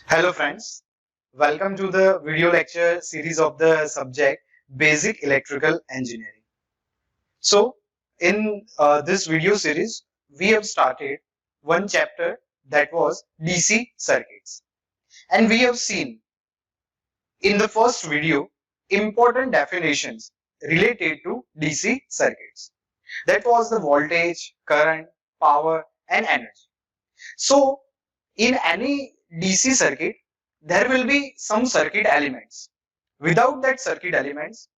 Hello friends, welcome to the video lecture series of the subject Basic Electrical Engineering. So in this video series, we have started one chapter that was DC circuits, and we have seen in the first video important definitions related to DC circuits. That was the voltage, current, power and energy. So in any DC circuit, there will be some circuit elements. Without that circuit elements,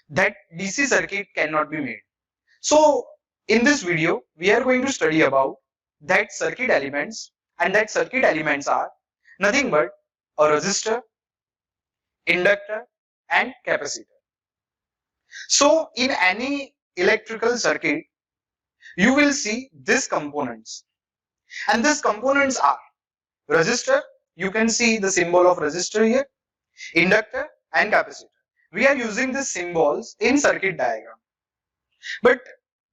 that DC circuit cannot be made. So in this video, we are going to study about that circuit elements, and that circuit elements are nothing but a resistor, inductor and capacitor. So in any electrical circuit, you will see these components, and these components are resistor. You can see the symbol of resistor here, inductor and capacitor. We are using these symbols in circuit diagram, but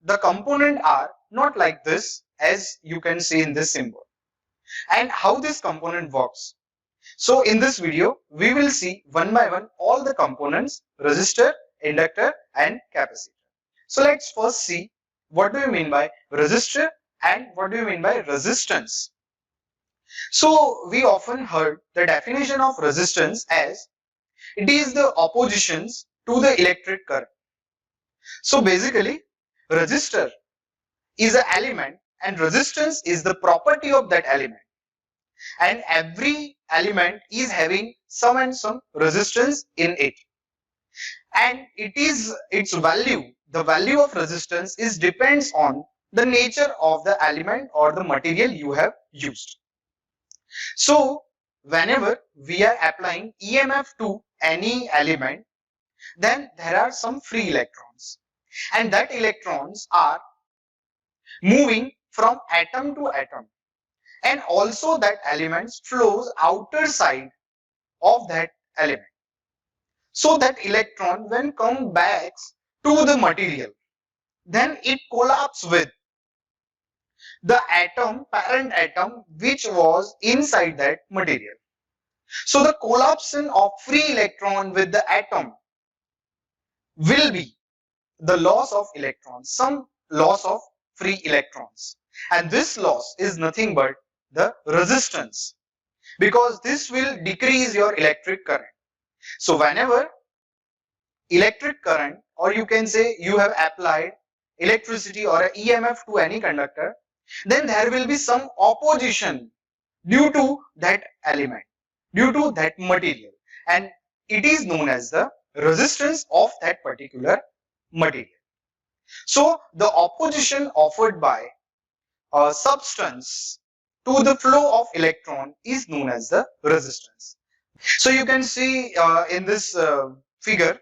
the component are not like this as you can see in this symbol. And how this component works, so in this video we will see one by one all the components: resistor, inductor and capacitor. So let's first see what do you mean by resistor and what do you mean by resistance. So we often heard the definition of resistance as it is the oppositions to the electric current. So basically, resistor is an element and resistance is the property of that element. And every element is having some and some resistance in it. And it is its value, the value of resistance is depends on the nature of the element or the material you have used. So whenever we are applying EMF to any element, then there are some free electrons, and that electrons are moving from atom to atom, and also that elements flows outer side of that element. So that electron when come back to the material, then it collapses with the atom, parent atom, which was inside that material. So the collapsing of free electron with the atom will be the loss of electrons, some loss of free electrons, and this loss is nothing but the resistance, because this will decrease your electric current. So whenever electric current, or you can say you have applied electricity or a EMF to any conductor, then there will be some opposition due to that element, due to that material, and it is known as the resistance of that particular material. So the opposition offered by a substance to the flow of electron is known as the resistance. So you can see in this figure,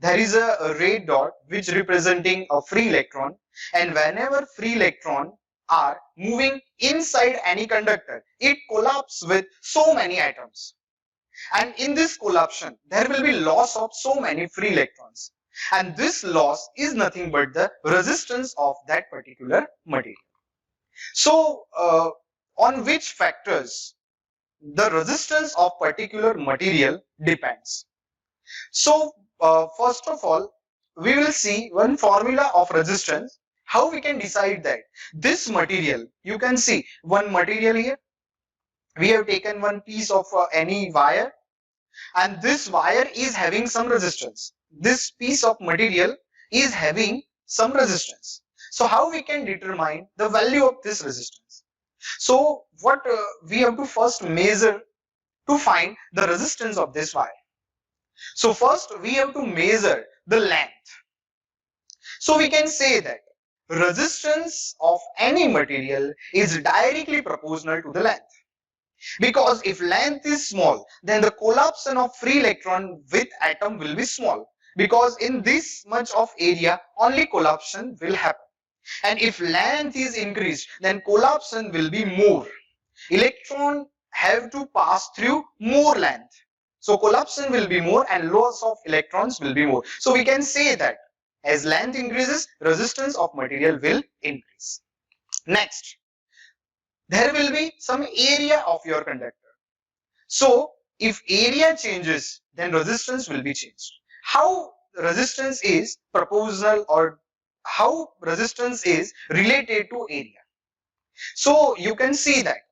there is a red dot which representing a free electron, and whenever free electron are moving inside any conductor, it collapses with so many atoms, and in this collapsion there will be loss of so many free electrons, and this loss is nothing but the resistance of that particular material. So on which factors the resistance of particular material depends. So first of all, we will see one formula of resistance, how we can decide that this material, you can see one material here, we have taken one piece of any wire, and this wire is having some resistance, this piece of material is having some resistance. So how we can determine the value of this resistance? So what we have to first measure to find the resistance of this wire. So first we have to measure the length. So we can say that resistance of any material is directly proportional to the length. Because if length is small, then the collapsion of free electron with atom will be small, because in this much of area only collapsion will happen. And if length is increased, then collapsion will be more. Electron have to pass through more length. So collapsion will be more and loss of electrons will be more. So we can say that as length increases, resistance of material will increase. Next, there will be some area of your conductor. So if area changes, then resistance will be changed. How resistance is proportional, or how resistance is related to area? So you can see that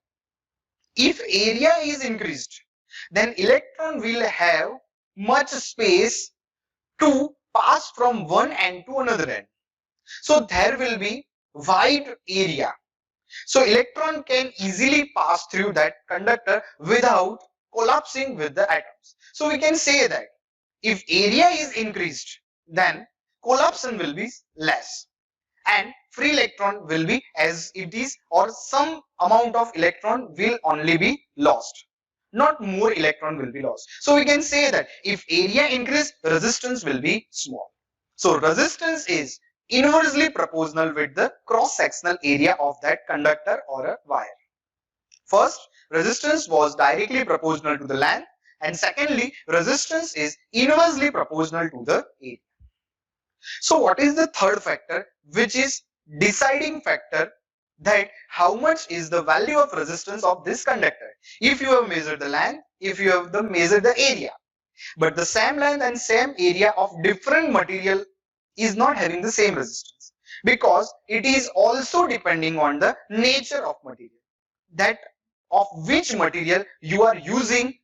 if area is increased, then electron will have much space to pass from one end to another end. So there will be wide area. So electron can easily pass through that conductor without collapsing with the atoms. So we can say that if area is increased, then collapsion will be less and free electron will be as it is, or some amount of electron will only be lost, not more electron will be lost. So we can say that if area increase, resistance will be small. So resistance is inversely proportional with the cross sectional area of that conductor or a wire. First, resistance was directly proportional to the length, and secondly, resistance is inversely proportional to the area. So what is the third factor, which is deciding factor, that how much is the value of resistance of this conductor? If you have measured the length, if you have measured the area, but the same length and same area of different material is not having the same resistance, because it is also depending on the nature of material, that of which material you are using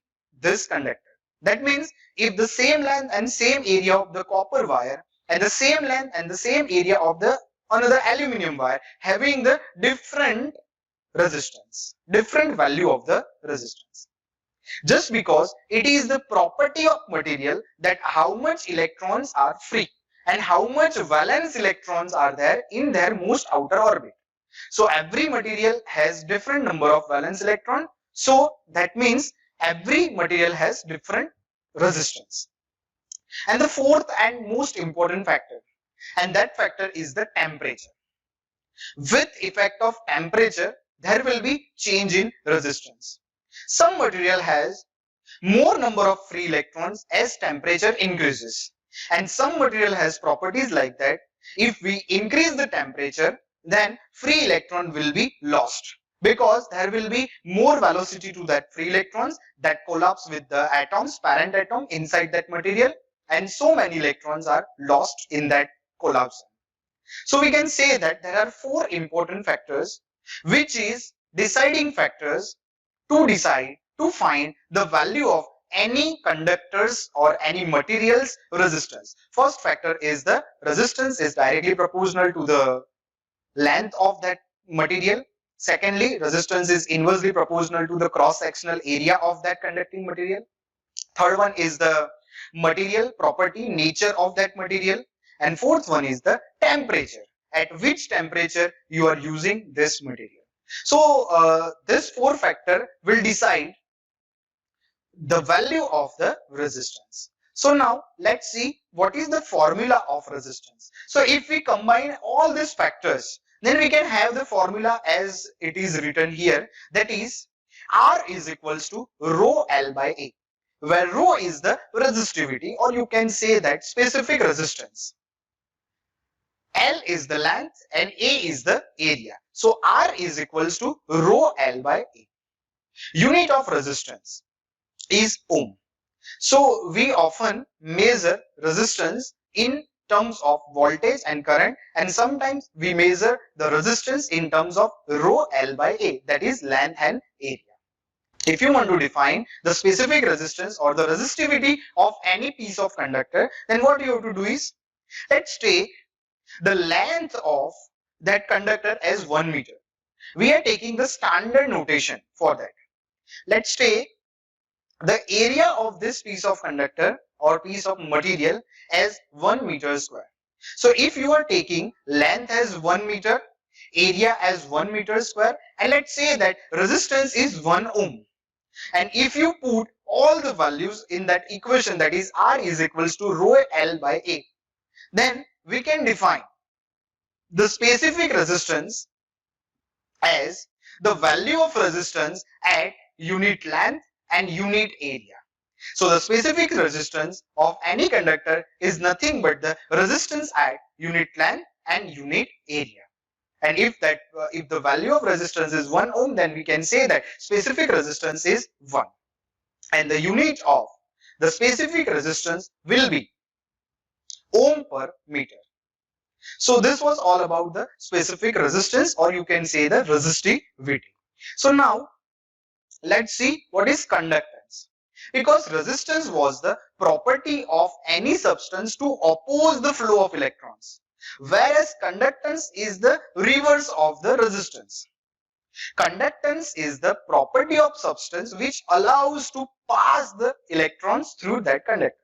this conductor. That means if the same length and same area of the copper wire and the same length and the same area of the another aluminum wire having the different resistance, different value of the resistance, just because it is the property of material that how much electrons are free and how much valence electrons are there in their most outer orbit. So every material has different number of valence electron. So that means every material has different resistance. And the fourth and most important factor, and that factor is the temperature. With effect of temperature, there will be change in resistance. Some material has more number of free electrons as temperature increases, and some material has properties like that if we increase the temperature, then free electron will be lost, because there will be more velocity to that free electrons that collapse with the atoms, parent atom inside that material, and so many electrons are lost in that collapse. So we can say that there are four important factors which is deciding factors to decide, to find the value of any conductors or any materials resistance. First factor is the resistance is directly proportional to the length of that material. Secondly, resistance is inversely proportional to the cross-sectional area of that conducting material. Third one is the material property, nature of that material. And fourth one is the temperature, at which temperature you are using this material. So this four factor will decide the value of the resistance. So now let's see what is the formula of resistance. So if we combine all these factors, then we can have the formula as it is written here, that is R is equals to rho L by A, where rho is the resistivity, or you can say that specific resistance. L is the length and A is the area. So R is equals to rho L by A. Unit of resistance is ohm. So we often measure resistance in terms of voltage and current, and sometimes we measure the resistance in terms of rho L by A, that is length and area. If you want to define the specific resistance or the resistivity of any piece of conductor, then what you have to do is, let's take the length of that conductor as 1 meter. We are taking the standard notation for that. Let's take the area of this piece of conductor or piece of material as 1 meter square. So if you are taking length as 1 meter, area as 1 meter square, and let's say that resistance is 1 ohm, and if you put all the values in that equation, that is R is equals to rho L by A, then we can define the specific resistance as the value of resistance at unit length and unit area. So the specific resistance of any conductor is nothing but the resistance at unit length and unit area. And if the value of resistance is 1 ohm, then we can say that specific resistance is 1. and the unit of the specific resistance will be ohm per meter. So this was all about the specific resistance, or you can say the resistivity. So now let's see what is conductance. Because resistance was the property of any substance to oppose the flow of electrons, whereas conductance is the reverse of the resistance. Conductance is the property of substance which allows to pass the electrons through that conductor.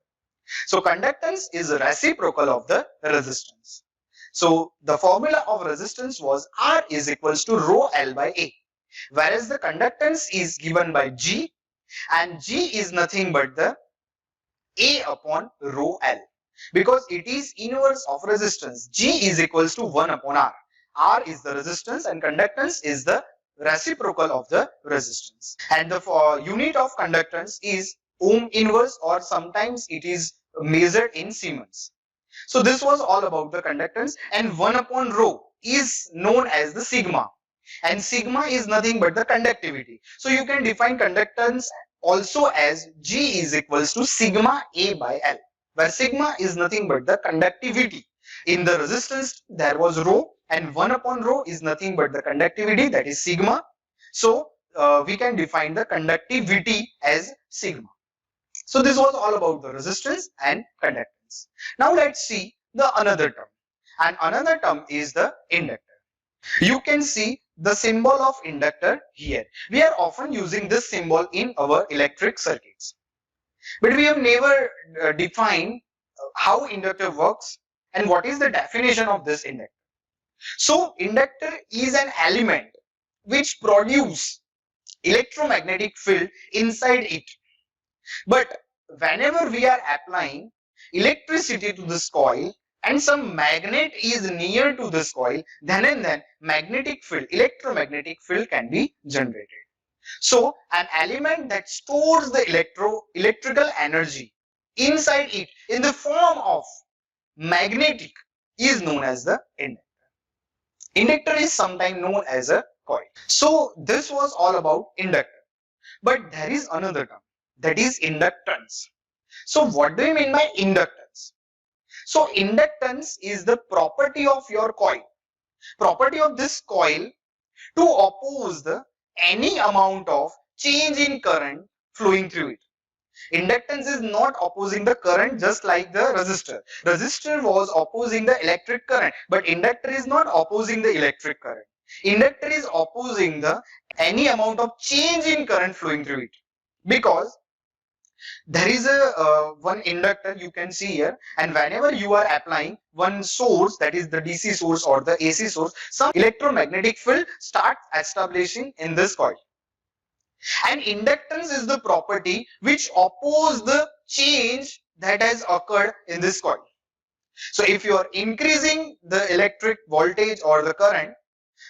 So conductance is reciprocal of the resistance. So the formula of resistance was R is equals to rho L by A, whereas the conductance is given by G, and G is nothing but the A upon rho L, because it is inverse of resistance. G is equals to 1 upon R. R is the resistance and conductance is the reciprocal of the resistance. And the unit of conductance is ohm inverse, or sometimes it is measured in Siemens. So this was all about the conductance, and 1 upon rho is known as the sigma, and sigma is nothing but the conductivity. So you can define conductance also as G is equals to sigma A by L, where sigma is nothing but the conductivity. In the resistance there was rho, and 1 upon rho is nothing but the conductivity, that is sigma. So we can define the conductivity as sigma. So this was all about the resistance and conductance. Now let's see the another term, and another term is the inductor. You can see the symbol of inductor here. We are often using this symbol in our electric circuits, but we have never defined how inductor works and what is the definition of this inductor. So inductor is an element which produces electromagnetic field inside it. But whenever we are applying electricity to this coil and some magnet is near to this coil, then and then magnetic field, electromagnetic field can be generated. So an element that stores the electrical energy inside it in the form of magnetic is known as the inductor. Inductor is sometimes known as a coil. So this was all about inductor. But there is another term, that is inductance. So what do you mean by inductance? So inductance is the property of your coil, property of this coil to oppose the any amount of change in current flowing through it. Inductance is not opposing the current, just like the resistor. Resistor was opposing the electric current, but inductor is not opposing the electric current. Inductor is opposing the any amount of change in current flowing through it, because there is a one inductor you can see here, and whenever you are applying one source, that is the DC source or the AC source, some electromagnetic field starts establishing in this coil. And inductance is the property which opposes the change that has occurred in this coil. So if you are increasing the electric voltage or the current,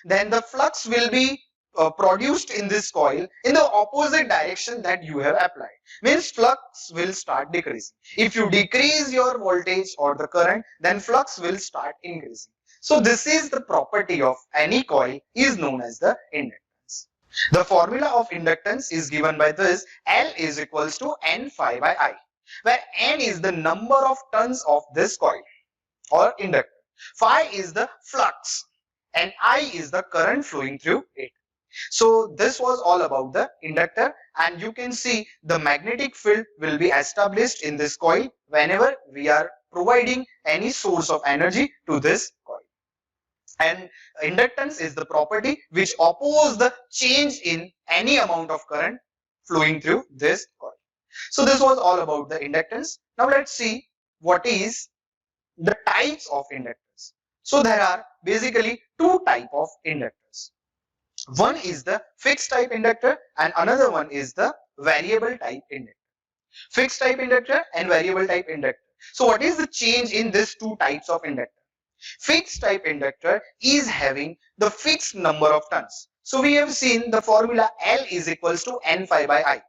then the flux will be produced in this coil in the opposite direction that you have applied. Means flux will start decreasing. If you decrease your voltage or the current, then flux will start increasing. So this is the property of any coil, is known as the inductance. The formula of inductance is given by this: L is equals to N phi by I, where N is the number of turns of this coil or inductor, phi is the flux, and I is the current flowing through it. So this was all about the inductor, and you can see the magnetic field will be established in this coil whenever we are providing any source of energy to this coil. And inductance is the property which opposes the change in any amount of current flowing through this coil. So this was all about the inductance. Now let's see what is the types of inductors. So there are basically two types of inductors. One is the fixed type inductor and another one is the variable type inductor. Fixed type inductor and variable type inductor. So what is the change in these two types of inductor? Fixed type inductor is having the fixed number of turns. So we have seen the formula L is equals to N phi by I.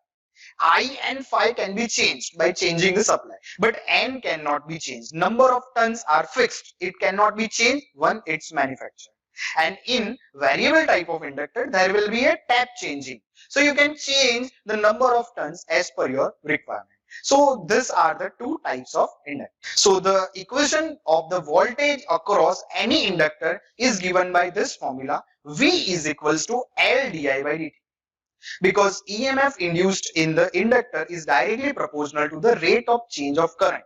I and phi can be changed by changing the supply, but N cannot be changed. Number of turns are fixed. It cannot be changed when it's manufactured. And in variable type of inductor, there will be a tap changing. So you can change the number of turns as per your requirement. So these are the two types of inductor. So the equation of the voltage across any inductor is given by this formula. V is equals to L di by dt. Because EMF induced in the inductor is directly proportional to the rate of change of current.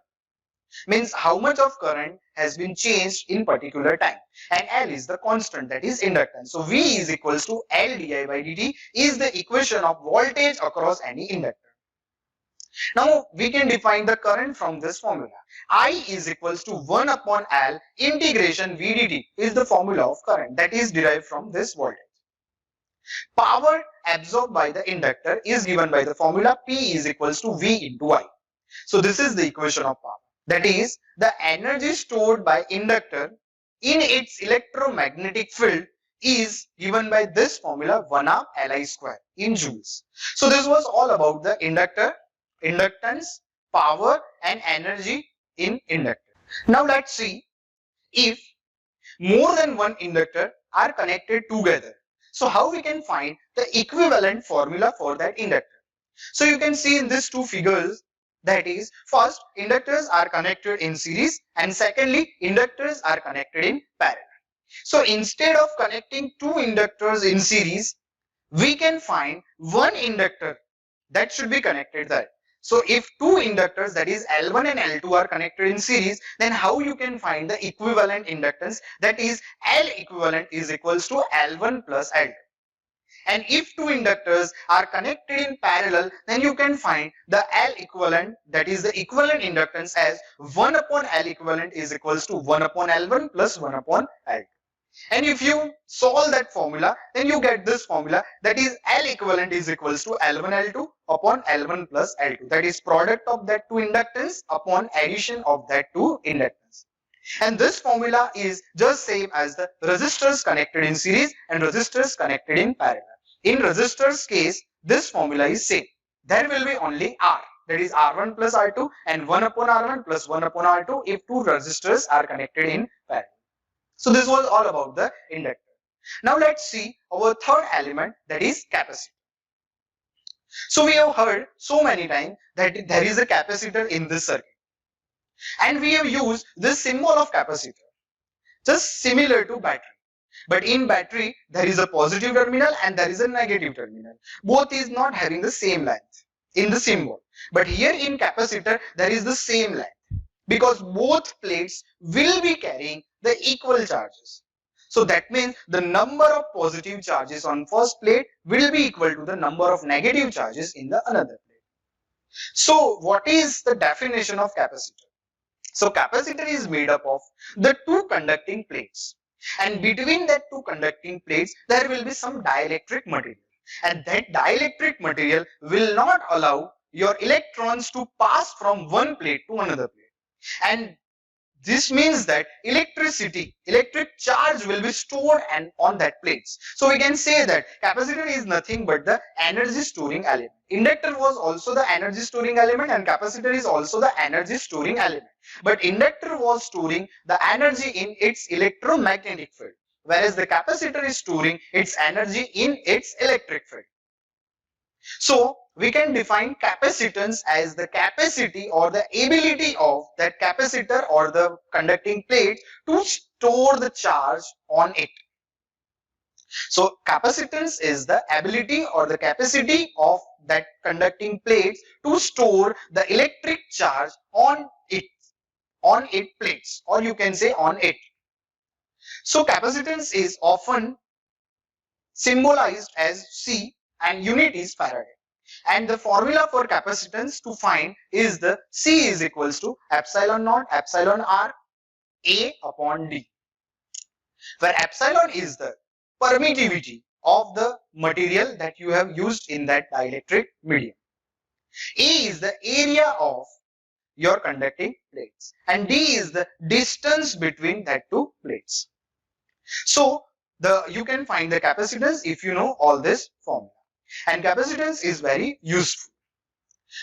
Means how much of current has been changed in particular time, and L is the constant, that is inductance. So V is equals to L di by dt is the equation of voltage across any inductor. Now we can define the current from this formula. I is equals to 1 upon L integration V dt is the formula of current that is derived from this voltage. Power absorbed by the inductor is given by the formula P is equals to V into I. So this is the equation of power. That is, the energy stored by inductor in its electromagnetic field is given by this formula 1/2 Li square in joules. So this was all about the inductor, inductance, power and energy in inductor. Now let's see if more than one inductor are connected together. So how we can find the equivalent formula for that inductor. So you can see in these two figures, that is, first inductors are connected in series and secondly inductors are connected in parallel. So instead of connecting two inductors in series, we can find one inductor that should be connected there. So if two inductors, that is L1 and L2, are connected in series, then how you can find the equivalent inductance, that is L equivalent is equals to L1 plus L2. And if two inductors are connected in parallel, then you can find the L equivalent, that is the equivalent inductance, as 1 upon L equivalent is equals to 1 upon L1 plus 1 upon L2. And if you solve that formula, then you get this formula, that is L equivalent is equals to L1 L2 upon L1 plus L2. That is product of that two inductance upon addition of that two inductance. And this formula is just same as the resistors connected in series and resistors connected in parallel. In resistors case, this formula is same. There will be only R, that is R1 plus R2 and 1 upon R1 plus 1 upon R2 if two resistors are connected in parallel. So this was all about the inductor. Now let's see our third element, that is capacitor. So we have heard so many times that there is a capacitor in this circuit. And we have used this symbol of capacitor, just similar to battery. But in battery, there is a positive terminal and there is a negative terminal. Both is not having the same length in the symbol. But here in capacitor, there is the same length, because both plates will be carrying the equal charges. So that means the number of positive charges on first plate will be equal to the number of negative charges in the another plate. So what is the definition of capacitor? So capacitor is made up of the two conducting plates, and between that two conducting plates there will be some dielectric material, and that dielectric material will not allow your electrons to pass from one plate to another plate. And this means that electric charge will be stored and on that plates. So we can say that capacitor is nothing but the energy storing element. Inductor was also the energy storing element and capacitor is also the energy storing element. But inductor was storing the energy in its electromagnetic field, whereas the capacitor is storing its energy in its electric field. So we can define capacitance as the capacity or the ability of that capacitor or the conducting plate to store the charge on it. So capacitance is the ability or the capacity of that conducting plate to store the electric charge on its plates, or you can say on it. So capacitance is often symbolized as C and unit is Farad. And the formula for capacitance to find is the C is equals to epsilon naught epsilon R A upon D, where epsilon is the permittivity of the material that you have used in that dielectric medium. A is the area of your conducting plates and D is the distance between that two plates. So you can find the capacitance if you know all this formula. And capacitance is very useful.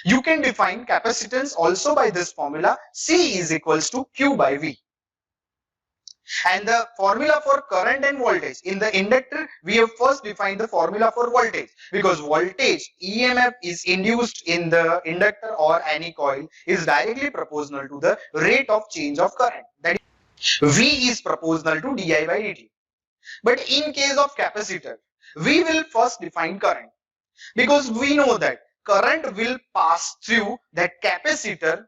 You can define capacitance also by this formula, C is equals to Q by V. And the formula for current and voltage in the inductor, we have first defined the formula for voltage, because voltage EMF is induced in the inductor or any coil is directly proportional to the rate of change of current, that is V is proportional to di by dt. But in case of capacitor, we will first define current, because we know that current will pass through that capacitor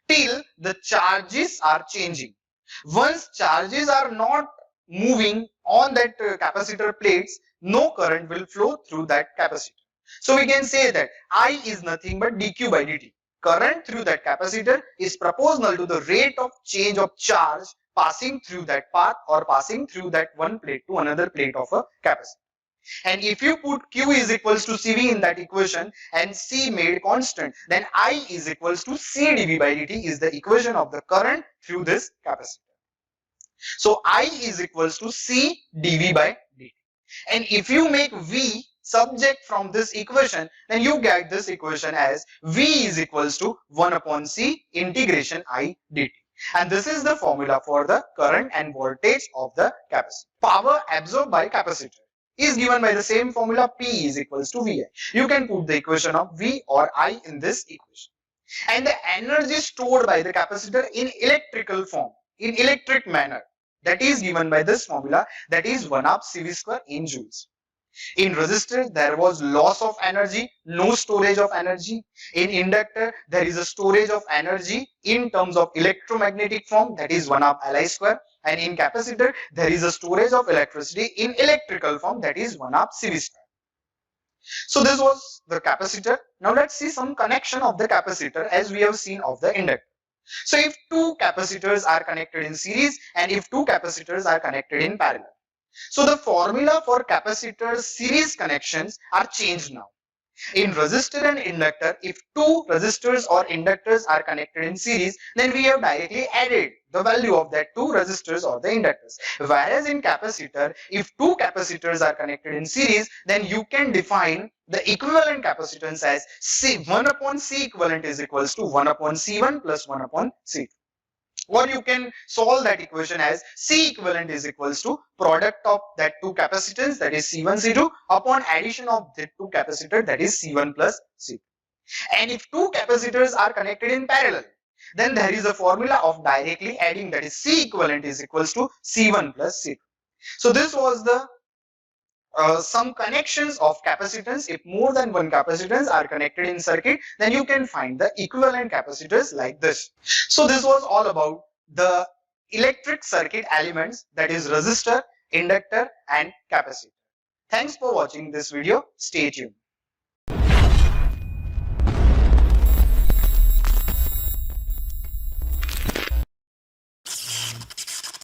till the charges are changing. Once charges are not moving on that capacitor plates, no current will flow through that capacitor. So we can say that I is nothing but dq by dt. Current through that capacitor is proportional to the rate of change of charge passing through that path or passing through that one plate to another plate of a capacitor. And if you put Q is equals to CV in that equation and C made constant, then I is equals to C dV by dt is the equation of the current through this capacitor. So I is equals to C dV by dt. And if you make V subject from this equation, then you get this equation as V is equals to 1 upon C integration I dt. And this is the formula for the current and voltage of the capacitor. Power absorbed by capacitor is given by the same formula, P is equals to VI. You can put the equation of V or I in this equation. And the energy stored by the capacitor in electrical form, in electric manner, that is given by this formula, that is 1 half CV square in joules. In resistor, there was loss of energy, no storage of energy. In inductor, there is a storage of energy in terms of electromagnetic form, that is 1 half Li square. And in capacitor, there is a storage of electricity in electrical form, that is 1 half CV square. So this was the capacitor. Now let's see some connection of the capacitor as we have seen of the inductor. So if two capacitors are connected in series and if two capacitors are connected in parallel. So the formula for capacitor series connections are changed now. In resistor and inductor, if two resistors or inductors are connected in series, then we have directly added the value of that two resistors or the inductors. Whereas in capacitor, if two capacitors are connected in series, then you can define the equivalent capacitance as C, 1 upon C equivalent is equals to 1 upon C1 plus 1 upon C2. Or you can solve that equation as C equivalent is equals to product of that two capacitance, that is C1 C2, upon addition of the two capacitor, that is C1 plus C2. And if two capacitors are connected in parallel, then there is a formula of directly adding, that is C equivalent is equals to C1 plus C2. So this was the some connections of capacitance. If more than one capacitance are connected in circuit, then you can find the equivalent capacitors like this. So this was all about the electric circuit elements, that is resistor, inductor and capacitor. Thanks for watching this video. Stay tuned.